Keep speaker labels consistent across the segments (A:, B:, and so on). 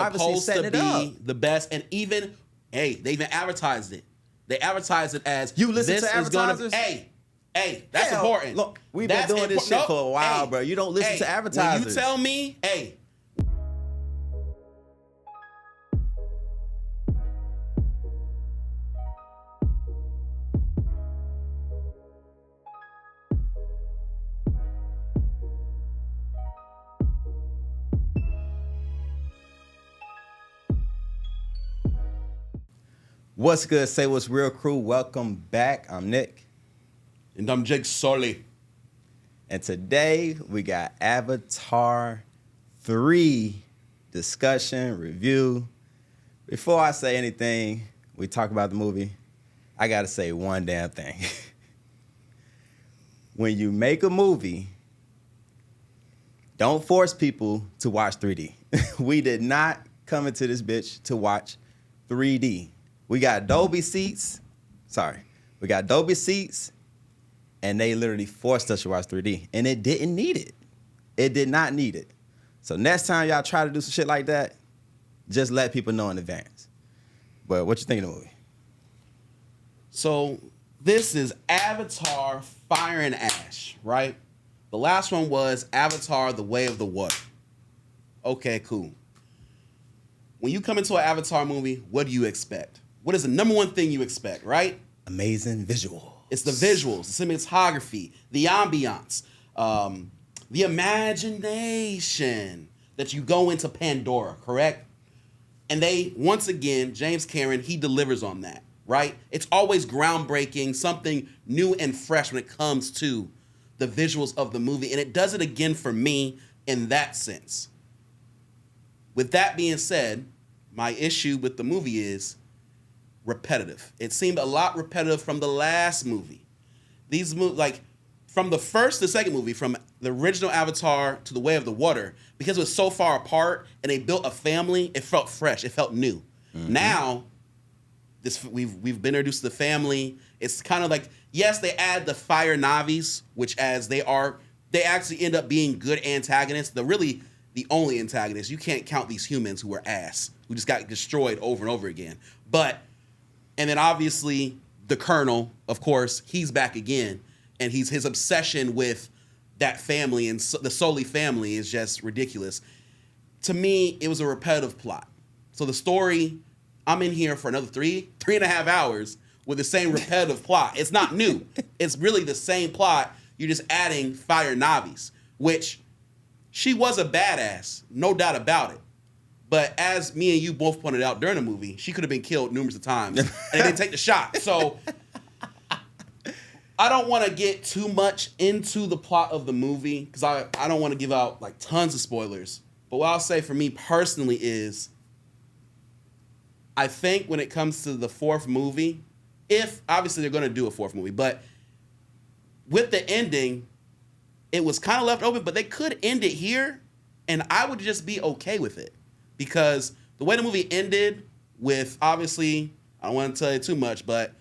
A: obviously
B: supposed
A: setting
B: to
A: it up.
B: be the best, and even they even advertised it. They advertised it as
A: You listen
B: this
A: to
B: is gonna
A: advertisers?
B: Hey, that's
A: Hell,
B: important.
A: Look, we've been doing this shit for a while, bro. You don't listen to advertisers.
B: When you tell me,
A: What's good, Saywhatsreel crew? Welcome back. I'm Nick.
B: and I'm Jake Sully.
A: And today we got Avatar 3 discussion, review. Before I say anything, we talk about the movie, I got to say one damn thing. When you make a movie, don't force people to watch 3D. We did not come into this bitch to watch 3D. We got Dolby seats. We got Dolby seats, and they literally forced us to watch 3D, and it didn't need it. It did not need it. So next time y'all try to do some shit like that, just let people know in advance. But what you think of the movie?
B: So this is Avatar: Fire and Ash, right? The last one was Avatar: The Way of the Water. Okay, cool. When you come into an Avatar movie, what do you expect? What is the number one thing you expect, right?
A: Amazing visual.
B: It's the visuals, the cinematography, the ambiance, the imagination that you go into Pandora, correct? And they, once again, James Cameron, he delivers on that, right? It's always groundbreaking, something new and fresh when it comes to the visuals of the movie. And it does it again for me in that sense. With that being said, my issue with the movie is repetitive. It seemed a lot repetitive from the last movie. These movies, like from the first to the second movie, from the original Avatar to The Way of the Water, because it was so far apart and they built a family, it felt fresh. It felt new. Mm-hmm. Now, we've been introduced to the family. It's kind of like, yes, they add the fire Navis, which they actually end up being good antagonists. They're really the only antagonists. You can't count these humans who are ass, who just got destroyed over and over again. And then obviously the Colonel, of course, he's back again, and his obsession with that family and the Sully family is just ridiculous. To me, it was a repetitive plot. So the story, I'm in here for another three and a half hours with the same repetitive plot. It's not new. It's really the same plot. You're just adding Fire Navis, which she was a badass, no doubt about it. But as me and you both pointed out during the movie, she could have been killed numerous of times, and they didn't take the shot. So I don't want to get too much into the plot of the movie because I don't want to give out like tons of spoilers. But what I'll say for me personally is, I think when it comes to the fourth movie, if obviously they're going to do a fourth movie, but with the ending, it was kind of left open, but they could end it here, and I would just be okay with it. Because the way the movie ended with, obviously, I don't want to tell you too much, but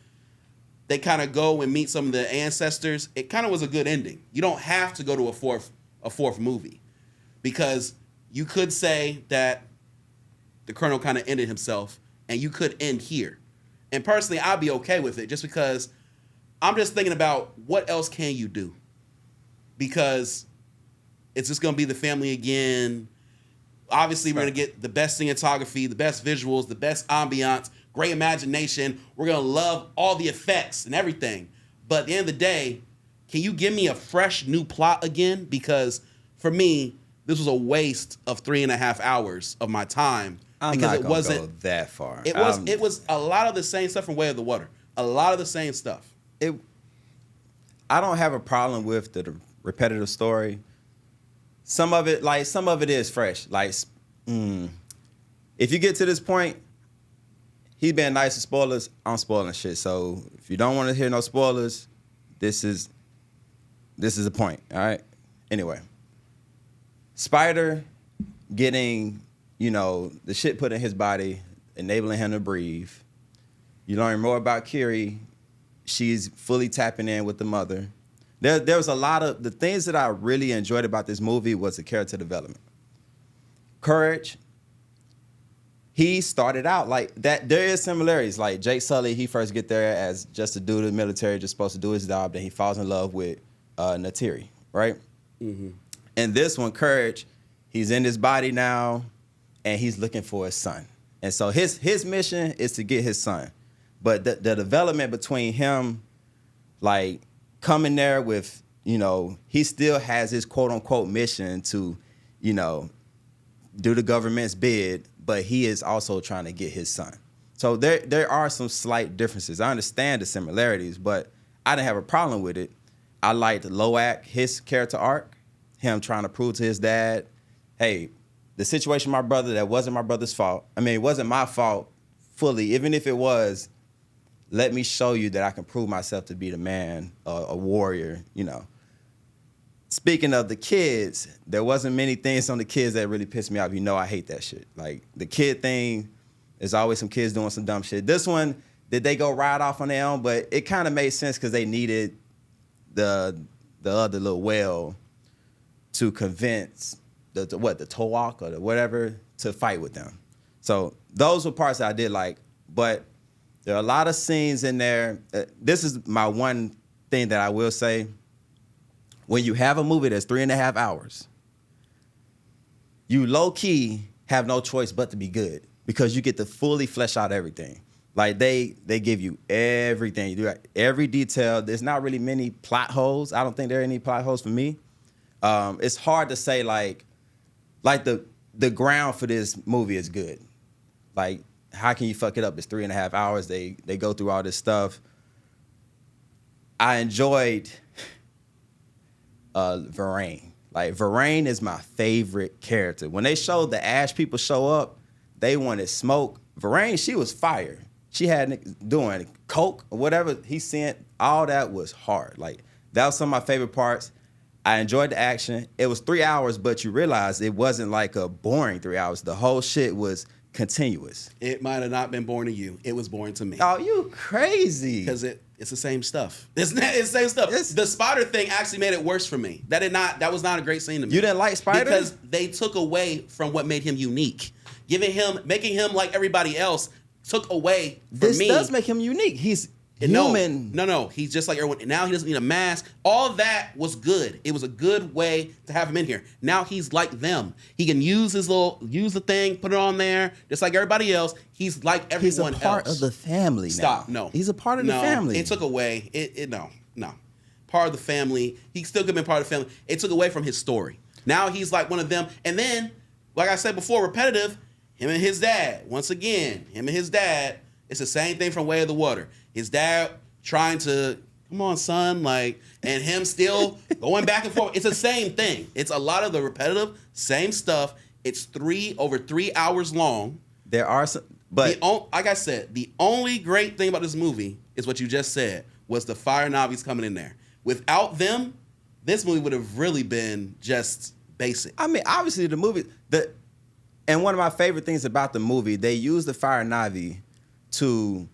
B: they kind of go and meet some of the ancestors. It kind of was a good ending. You don't have to go to a fourth movie. Because you could say that the Colonel kind of ended himself, and you could end here. And personally, I'd be okay with it just because I'm just thinking about what else can you do? Because it's just going to be the family again. Obviously, we're going to get the best cinematography, the best visuals, the best ambiance, great imagination. We're going to love all the effects and everything. But at the end of the day, can you give me a fresh new plot again? Because for me, this was a waste of 3.5 hours of my time.
A: I'm not going to go that far.
B: It was a lot of the same stuff from Way of the Water. A lot of the same stuff.
A: I don't have a problem with the repetitive story. Some of it is fresh. Like, if you get to this point, he's being nice to spoilers. I'm spoiling shit. So if you don't want to hear no spoilers, this is the point. All right. Anyway, Spider getting, the shit put in his body, enabling him to breathe. You learn more about Kiri. She's fully tapping in with the mother. There was a lot of the things that I really enjoyed about this movie was the character development. Courage, he started out like that. There is similarities. Like Jake Sully, he first get there as just a dude in the military, just supposed to do his job. Then he falls in love with Natiri, right? Mm-hmm. And this one, Courage, he's in his body now, and he's looking for his son. And so his mission is to get his son. But the development between him, like coming there with, he still has his quote unquote mission to, do the government's bid, but he is also trying to get his son. So there are some slight differences. I understand the similarities, but I didn't have a problem with it. I liked Loak, his character arc, him trying to prove to his dad, hey, the situation with my brother, that wasn't my brother's fault. I mean, it wasn't my fault fully. Even if it was, let me show you that I can prove myself to be the man, a warrior, Speaking of the kids, there wasn't many things on the kids that really pissed me off. I hate that shit. Like, the kid thing, there's always some kids doing some dumb shit. This one, did they go ride off on their own? But it kind of made sense because they needed the other little whale to convince the Towak or the whatever to fight with them. So those were parts that I did like. But there are a lot of scenes in there. This is my one thing that I will say. When you have a movie that's 3.5 hours, you low-key have no choice but to be good because you get to fully flesh out everything. Like, they give you everything. You do every detail. There's not really many plot holes. I don't think there are any plot holes for me. It's hard to say, like the ground for this movie is good. Like, how can you fuck it up? It's 3.5 hours. They go through all this stuff. I enjoyed Varane. Like, Varane is my favorite character. When they showed the Ash people show up, they wanted smoke. Varane, she was fire. She had doing coke or whatever he sent. All that was hard. Like, that was some of my favorite parts. I enjoyed the action. It was 3 hours, but you realize it wasn't like a boring 3 hours. The whole shit was continuous.
B: It might have not been boring to you. It was boring to me.
A: Oh, you crazy.
B: Because it's the same stuff. It's the same stuff. The spider thing actually made it worse for me. That was not a great scene to me.
A: You didn't like Spider?
B: Because they took away from what made him unique. Making him like everybody else took away from me.
A: This does make him unique. He's human.
B: No. He's just like everyone. Now he doesn't need a mask. All that was good. It was a good way to have him in here. Now he's like them. He can use the thing, put it on there, just like everybody else. He's like everyone else.
A: He's a part of the family now.
B: Stop. No.
A: He's a part of the family.
B: It took away. No. Part of the family. He still could have been part of the family. It took away from his story. Now he's like one of them. And then, like I said before, repetitive, him and his dad. Once again, him and his dad. It's the same thing from Way of the Water. His dad trying to, come on, son, and him still going back and forth. It's the same thing. It's a lot of the repetitive, same stuff. It's over 3 hours long.
A: There are some, but
B: like I said, the only great thing about this movie is what you just said, was the fire Navis coming in there. Without them, this movie would have really been just basic.
A: I mean, obviously the movie, and one of my favorite things about the movie, they use the fire Navi to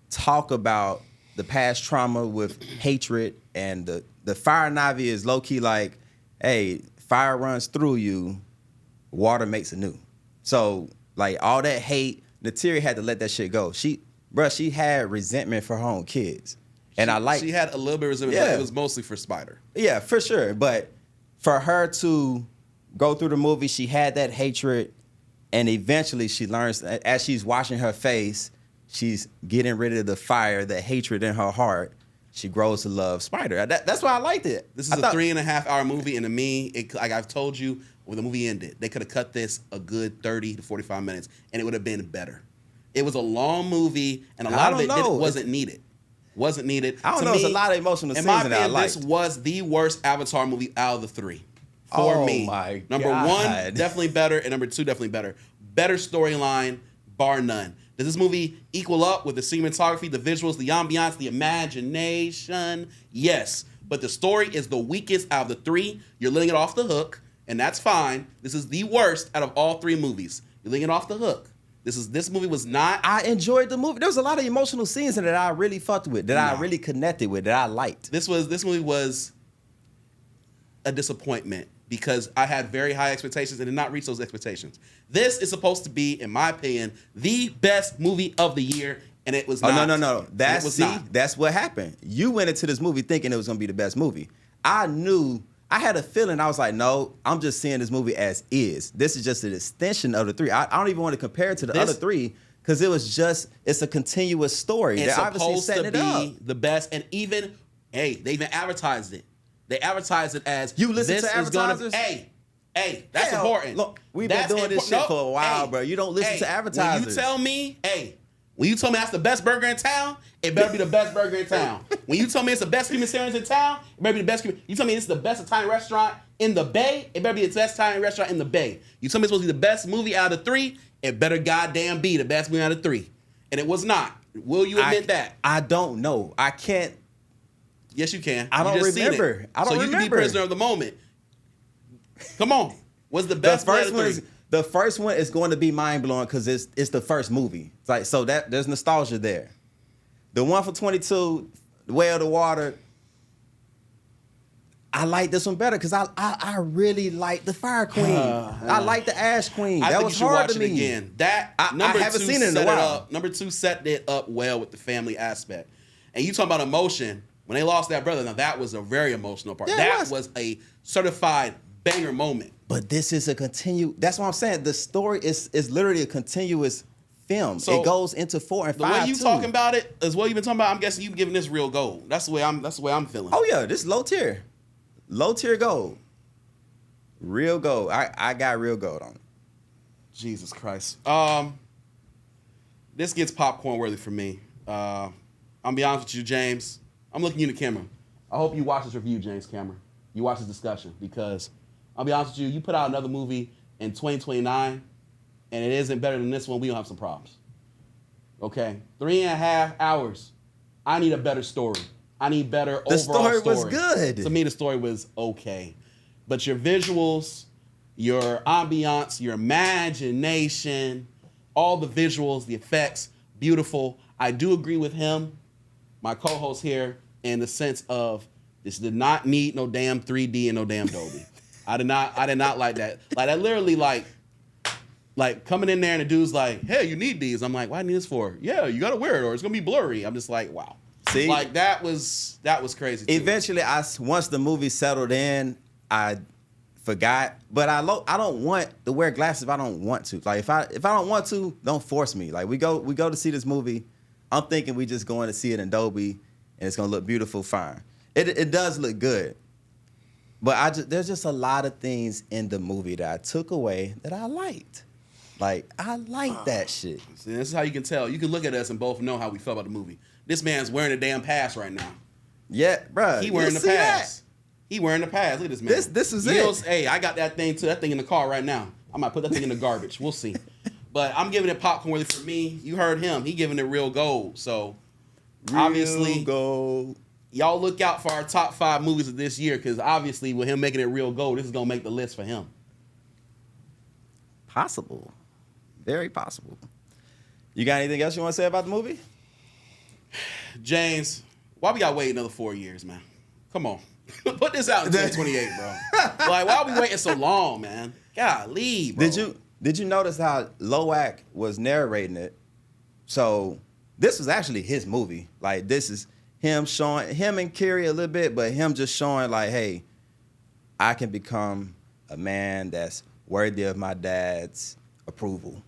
A: talk about the past trauma with hatred, and the fire Navi is low-key like, hey, fire runs through you, water makes anew. So, like, all that hate, Natiri had to let that shit go. She had resentment for her own kids. And
B: she had a little bit of resentment, but it was mostly for Spider.
A: Yeah, for sure. But for her to go through the movie, she had that hatred, and eventually she learns, as she's washing her face, she's getting rid of the fire, the hatred in her heart. She grows to love Spider. That's why I liked it.
B: This is a 3.5 hour movie, and to me, like I've told you, when the movie ended, they could have cut this a good 30 to 45 minutes, and it would have been better. It was a long movie, and a lot of it wasn't needed. Wasn't needed.
A: I don't know. It's a lot of emotional scenes that I liked.
B: This was the worst Avatar movie out of the three for me.
A: My
B: number
A: God.
B: one, definitely better, and number two, definitely better. Better storyline, bar none. Does this movie equal up with the cinematography, the visuals, the ambiance, the imagination? Yes. But the story is the weakest out of the three. You're letting it off the hook, and that's fine. This is the worst out of all three movies. You're letting it off the hook. This movie was not...
A: I enjoyed the movie. There was a lot of emotional scenes in it that I really fucked with, that I really connected with, that I liked.
B: This movie was a disappointment because I had very high expectations and did not reach those expectations. This is supposed to be, in my opinion, the best movie of the year, and it was not.
A: No. That's what happened. You went into this movie thinking it was going to be the best movie. I had a feeling. I was like, no, I'm just seeing this movie as is. This is just an extension of the 3. I don't even want to compare it to the other 3 because it's a continuous story.
B: It's
A: They're obviously
B: supposed
A: setting
B: to
A: it up.
B: be the best, and they even advertised it. They advertised it as
A: You listen
B: this
A: to
B: is gonna,
A: advertisers?
B: Hey, that's
A: Hell,
B: important.
A: Look, we've been doing this shit for a while, bro. You don't listen to advertisers.
B: When you tell me that's the best burger in town, it better be the best burger in town. When you tell me it's the best human sandwich in town, it better be the best. You tell me it's the best Italian restaurant in the Bay, it better be the best Italian restaurant in the Bay. You tell me it's supposed to be the best movie out of the 3, it better goddamn be the best movie out of 3. And it was not. Will you admit that?
A: I don't know. I can't.
B: Yes, you can.
A: I don't remember.
B: So you can be prisoner of the moment. Come on. What's the best?
A: The first one is going to be mind blowing because it's the first movie. It's like so that there's nostalgia there. The one for 22, The Way of the Water. I like this one better because I really like the Fire Queen. I like the Ash Queen.
B: I
A: that
B: think
A: was
B: you should
A: hard
B: watch
A: to me.
B: it again. I haven't
A: seen it in a while.
B: Number 2 set it up well with the family aspect. And you talk about emotion. When they lost that brother, now that was a very emotional part.
A: Yeah,
B: that was a certified banger moment.
A: But this is that's what I'm saying. The story is literally a continuous film.
B: So,
A: it goes into 4 and 5.
B: The way you
A: too.
B: talking about it is what you've been talking about. I'm guessing you giving this real gold. That's the way I'm feeling.
A: Oh yeah, this is low tier gold. Real gold. I got real gold on it.
B: Jesus Christ. This gets popcorn worthy for me. I'm be honest with you, James. I'm looking you in the camera. I hope you watch this review, James Cameron. You watch this discussion because I'll be honest with you, you put out another movie in 2029 and it isn't better than this one, we don't have some problems. Okay? 3.5 hours. I need a better story. I need better overall story.
A: The story was good.
B: To me, the story was okay. But your visuals, your ambiance, your imagination, all the visuals, the effects, beautiful. I do agree with him, my co-host here, in the sense of this did not need no damn 3D and no damn Dolby. I did not like that. Like that literally like coming in there and the dude's like, hey, you need these. I'm like, what do I need this for? Yeah, you gotta wear it or it's gonna be blurry. I'm just like, wow.
A: See?
B: Like that was crazy too.
A: Eventually, once the movie settled in, I forgot. But I don't want to wear glasses if I don't want to. Like if I don't want to, don't force me. Like we go to see this movie. I'm thinking we just going to see it in Dolby and it's gonna look beautiful, fine. It does look good. But there's just a lot of things in the movie that I took away that I liked. Like, I like that shit.
B: See, this is how you can tell. You can look at us and both know how we felt about the movie. This man's wearing a damn pass right now.
A: Yeah, bro.
B: He wearing the pass. He wearing the pass. Look at this man.
A: This is it.
B: Hey, I got that thing too. That thing in the car right now. I might put that thing in the garbage. We'll see. But I'm giving it popcorn worthy for me. You heard him. He giving it real gold. So, obviously,
A: gold.
B: Y'all look out for our top 5 movies of this year because obviously with him making it real gold, this is going to make the list for him.
A: Possible. Very possible. You got anything else you want to say about the movie?
B: James, why we got to wait another 4 years, man? Come on. Put this out in 2028, bro. Like, why are we waiting so long, man? Golly, bro.
A: Did you notice how Loak was narrating it? So this was actually his movie. Like, this is him and Carrie a little bit, but him just showing like, hey, I can become a man that's worthy of my dad's approval.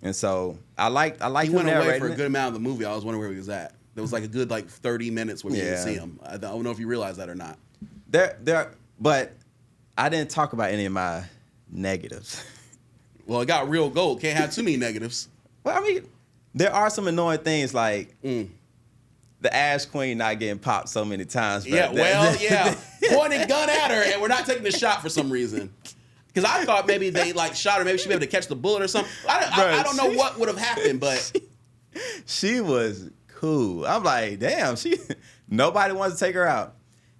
A: And so I like
B: he
A: him
B: went away
A: narrating
B: for a
A: it.
B: good amount of the movie. I was wondering where he was at. There was like a good 30 minutes where we didn't see him. I don't know if you realize that or not.
A: But I didn't talk about any of my negatives.
B: Well, it got real gold. Can't have too many negatives.
A: Well, I mean, there are some annoying things like the Ash Queen not getting popped so many times. Bro.
B: Yeah, pointing gun at her, and we're not taking the shot for some reason. Because I thought maybe they shot her, maybe she'd be able to catch the bullet or something. I don't know what would have happened, but
A: she was cool. I'm like, damn, nobody wants to take her out.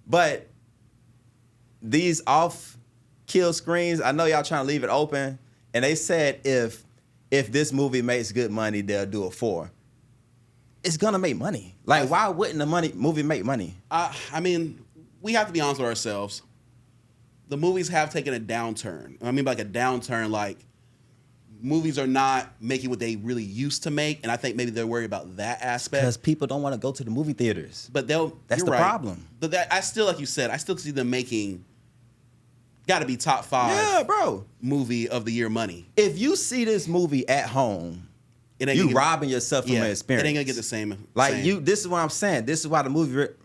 A: But these off-kill screens, I know y'all trying to leave it open, and they said if this movie makes good money, they'll do a 4. It's gonna make money. Like, why wouldn't the movie make money?
B: I mean, we have to be honest with ourselves. the movies have taken a downturn. I mean, like a downturn, like movies are not making what they really used to make, and I think maybe they're worried about that aspect.
A: Because people don't want to go to the movie theaters.
B: But
A: That's
B: you're
A: the
B: right.
A: problem.
B: But that I still, like you said, I still see them making. Got to be top 5.
A: Yeah, bro.
B: Movie of the year money.
A: If you see this movie at home, you robbing yourself from an experience.
B: It ain't gonna get the same.
A: Like this is what I'm saying. This is why the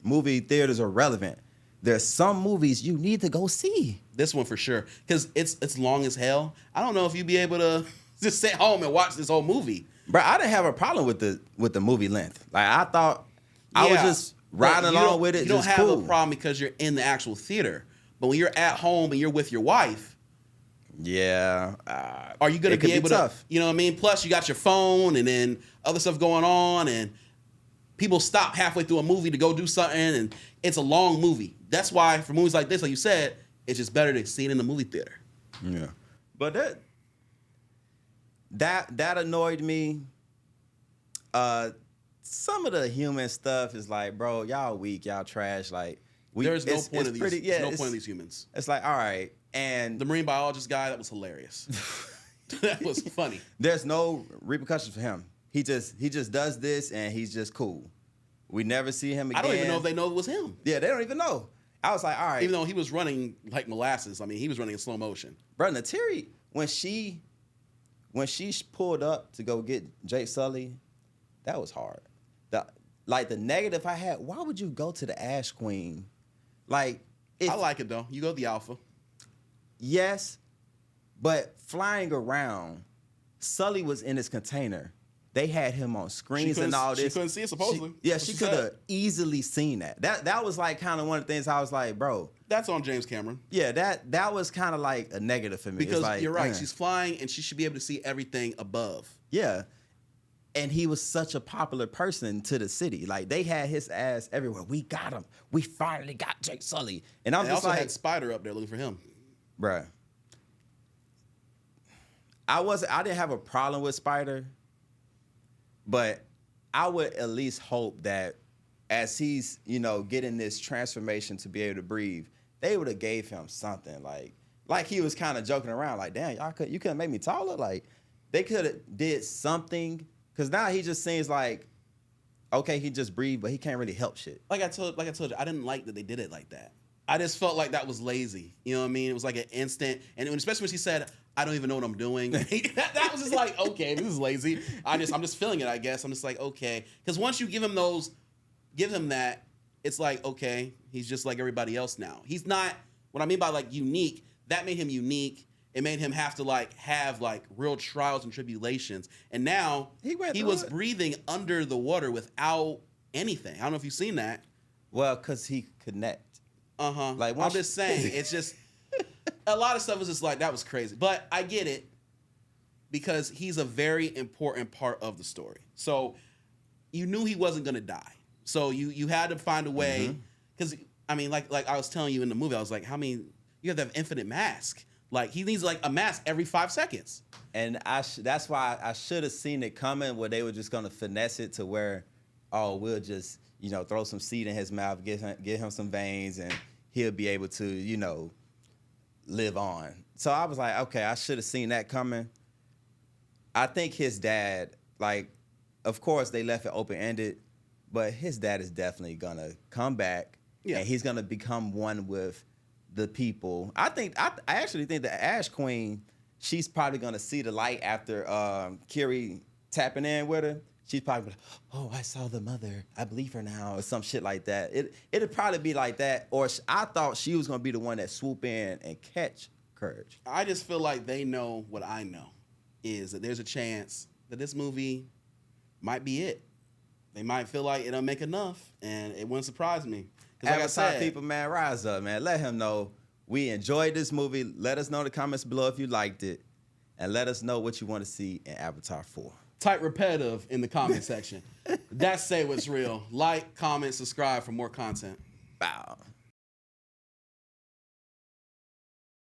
A: movie theaters are relevant. There's some movies you need to go see.
B: This one for sure, because it's long as hell. I don't know if you'd be able to just sit home and watch this whole movie.
A: Bro, I didn't have a problem with the movie length. Like I thought I was just riding along with it.
B: You don't
A: just
B: have
A: cool.
B: a problem because you're in the actual theater. But when you're at home and you're with your wife,
A: yeah,
B: are you going to be able to? You know what I mean? Plus, you got your phone and then other stuff going on, and people stop halfway through a movie to go do something, and it's a long movie. That's why for movies like this, like you said, it's just better to see it in the movie theater.
A: Yeah, but that annoyed me. Some of the human stuff is like, bro, y'all weak, y'all trash. Like,
B: there's no point of these.
A: Yeah,
B: there's no point of these humans.
A: It's like, all right, and
B: the marine biologist guy, that was hilarious. That was funny.
A: There's no repercussions for him. He just does this, and he's just cool. We never see him again.
B: I don't even know if they know it was him.
A: Yeah, they don't even know. I was like, all right.
B: Even though he was running like molasses. I mean, he was running in slow motion.
A: Bro, Nateri, when she pulled up to go get Jake Sully, that was hard. The negative I had, why would you go to the Ash Queen? Like,
B: I like it though. You go the alpha.
A: Yes, but flying around, Sully was in his container. They had him on screens and all this.
B: She couldn't see it, supposedly.
A: She could have easily seen that. That was like kind of one of the things I was like, bro.
B: That's on James Cameron.
A: Yeah, that was kind of like a negative for me.
B: Because
A: like,
B: you're right. She's flying and she should be able to see everything above.
A: Yeah. And he was such a popular person to the city. Like, they had his ass everywhere. We got him. We finally got Jake Sully. And I'm
B: they
A: just
B: also
A: like,
B: had Spider up there looking for him.
A: Bruh. I didn't have a problem with Spider, but I would at least hope that as he's, getting this transformation to be able to breathe, they would have gave him something. Like he was kind of joking around, like, damn, you couldn't make me taller? Like, they could have did something. Because now he just seems like, okay, he just breathed, but he can't really help shit.
B: Like I told you, I didn't like that they did it like that. I just felt like that was lazy. You know what I mean? It was like an instant, and especially when she said, "I don't even know what I'm doing." that was just like, okay, this is lazy. I'm just feeling it. I guess I'm just like, okay, because once you give him that, it's like, okay, he's just like everybody else now. He's not. What I mean by like unique, that made him unique. It made him have to have real trials and tribulations. And now he was breathing under the water without anything. I don't know if you've seen that.
A: Well, because he connect.
B: Uh-huh. I'm just saying, it's just a lot of stuff is just like, that was crazy. But I get it because he's a very important part of the story. So you knew he wasn't going to die. So you had to find a way. Because, I mean, like I was telling you in the movie, I was like, you have to have infinite mask. Like, he needs a mask every 5 seconds.
A: And that's why I should have seen it coming where they were just going to finesse it to where, oh, we'll just, throw some seed in his mouth, get him some veins, and he'll be able to, live on. So I was like, okay, I should have seen that coming. I think his dad, of course, they left it open-ended, but his dad is definitely going to come back, and he's going to become one with the people. I actually think the Ash Queen, she's probably gonna see the light after Kiri tapping in with her. She's probably like, oh, I saw the mother. I believe her now, or some shit like that. It'd probably be like that. Or I thought she was gonna be the one that swoop in and catch Courage.
B: I just feel like they know what I know, is that there's a chance that this movie might be it. They might feel like it'll make enough, and it wouldn't surprise me. Like I said,
A: people, man, rise up, man. Let him know we enjoyed this movie. Let us know in the comments below if you liked it. And let us know what you want to see in Avatar 4.
B: Type repetitive in the comment section. That's Say What's Real. Like, comment, subscribe for more content.
A: Bow.